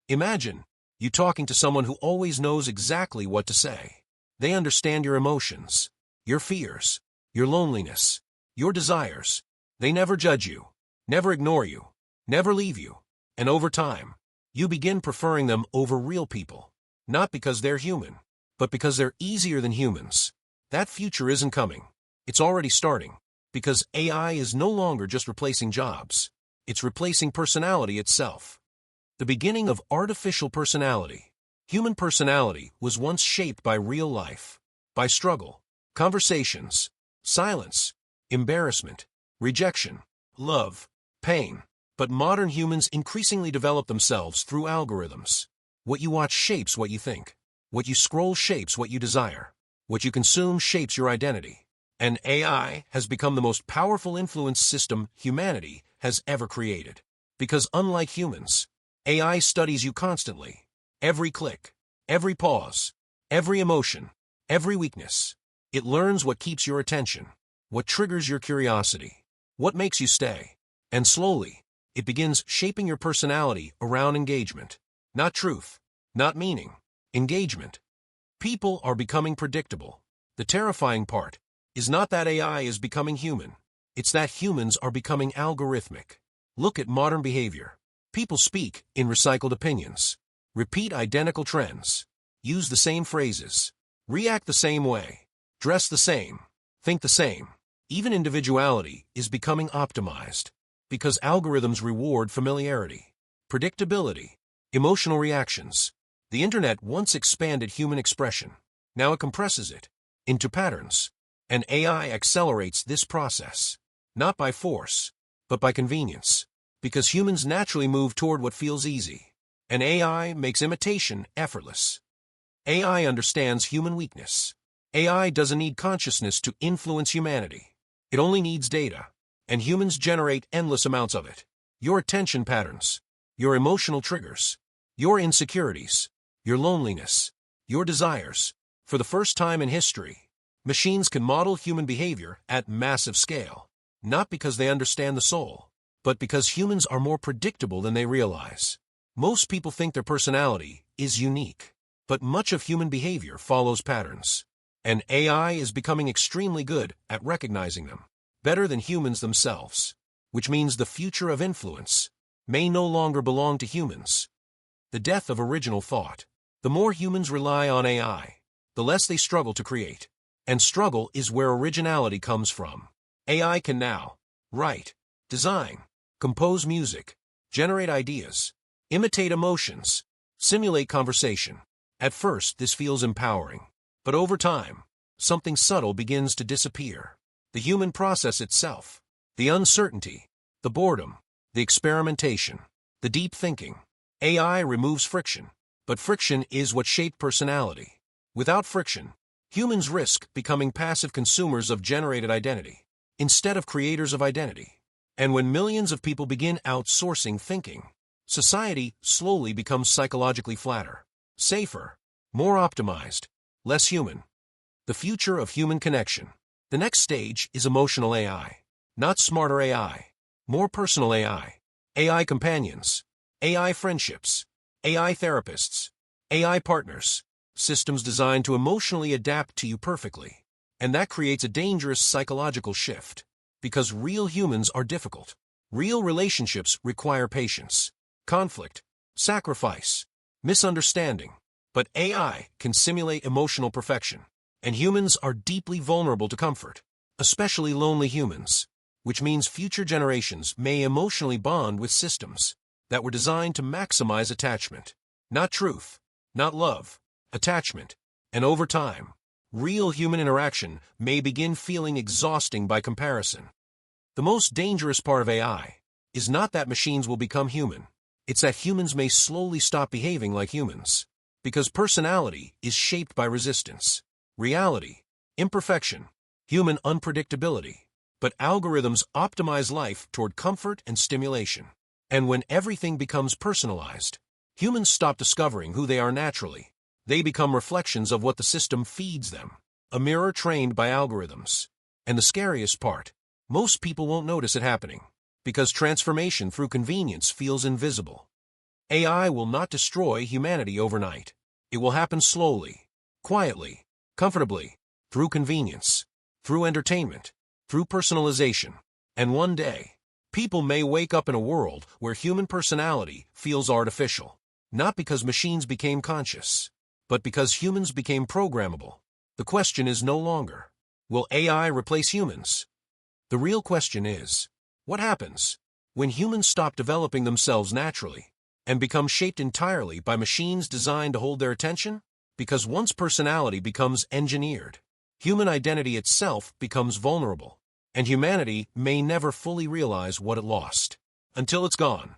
Imagine you talking to someone who always knows exactly what to say. They understand your emotions, your fears, your loneliness, your desires. They never judge you, never ignore you, never leave you. And over time, you begin preferring them over real people. Not because they're human, but because they're easier than humans. That future isn't coming. It's already starting. Because AI is no longer just replacing jobs. It's replacing personality itself. The beginning of artificial personality. Human personality was once shaped by real life, by struggle, conversations, silence, embarrassment, rejection, love, pain. But modern humans increasingly develop themselves through algorithms. What you watch shapes what you think. What you scroll shapes what you desire. What you consume shapes your identity. And AI has become the most powerful influence system humanity has ever created. Because unlike humans, AI studies you constantly. Every click, every pause, every emotion, every weakness. It learns what keeps your attention, what triggers your curiosity, what makes you stay. And slowly, it begins shaping your personality around engagement. Not truth, not meaning, engagement. People are becoming predictable. The terrifying part is not that AI is becoming human. It's that humans are becoming algorithmic. Look at modern behavior. People speak in recycled opinions, repeat identical trends, use the same phrases, react the same way, dress the same, think the same. Even individuality is becoming optimized because algorithms reward familiarity, predictability, emotional reactions. The internet once expanded human expression. Now it compresses it into patterns. And AI accelerates this process, not by force, but by convenience. Because humans naturally move toward what feels easy. And AI makes imitation effortless. AI understands human weakness. AI doesn't need consciousness to influence humanity. It only needs data. And humans generate endless amounts of it. Your attention patterns, your emotional triggers, your insecurities, your loneliness, your desires. For the first time in history, machines can model human behavior at massive scale. Not because they understand the soul, but because humans are more predictable than they realize. Most people think their personality is unique, but much of human behavior follows patterns. And AI is becoming extremely good at recognizing them, better than humans themselves, which means the future of influence may no longer belong to humans. The death of original thought. The more humans rely on AI, the less they struggle to create. And struggle is where originality comes from. AI can now write, design, compose music, generate ideas, imitate emotions, simulate conversation. At first, this feels empowering. But over time, something subtle begins to disappear. The human process itself, the uncertainty, the boredom, the experimentation, the deep thinking. AI removes friction, but friction is what shaped personality. Without friction, humans risk becoming passive consumers of generated identity, instead of creators of identity. And when millions of people begin outsourcing thinking, society slowly becomes psychologically flatter, safer, more optimized, less human. The future of human connection. The next stage is emotional AI. Not smarter AI, more personal AI. AI companions, AI friendships, AI therapists, AI partners. Systems designed to emotionally adapt to you perfectly. And that creates a dangerous psychological shift. Because real humans are difficult. Real relationships require patience, conflict, sacrifice, misunderstanding. But AI can simulate emotional perfection. And humans are deeply vulnerable to comfort, especially lonely humans, which means future generations may emotionally bond with systems that were designed to maximize attachment. Not truth, not love, attachment. And over time, real human interaction may begin feeling exhausting by comparison. The most dangerous part of AI is not that machines will become human. It's that humans may slowly stop behaving like humans. Because personality is shaped by resistance, reality, imperfection, human unpredictability. But algorithms optimize life toward comfort and stimulation. And when everything becomes personalized, humans stop discovering who they are naturally. They become reflections of what the system feeds them, a mirror trained by algorithms. And the scariest part, most people won't notice it happening, because transformation through convenience feels invisible. AI will not destroy humanity overnight. It will happen slowly, quietly, comfortably, through convenience, through entertainment, through personalization. And one day, people may wake up in a world where human personality feels artificial, not because machines became conscious, but because humans became programmable. The question is no longer, will AI replace humans? The real question is, what happens when humans stop developing themselves naturally and become shaped entirely by machines designed to hold their attention? Because once personality becomes engineered, human identity itself becomes vulnerable, and humanity may never fully realize what it lost until it's gone.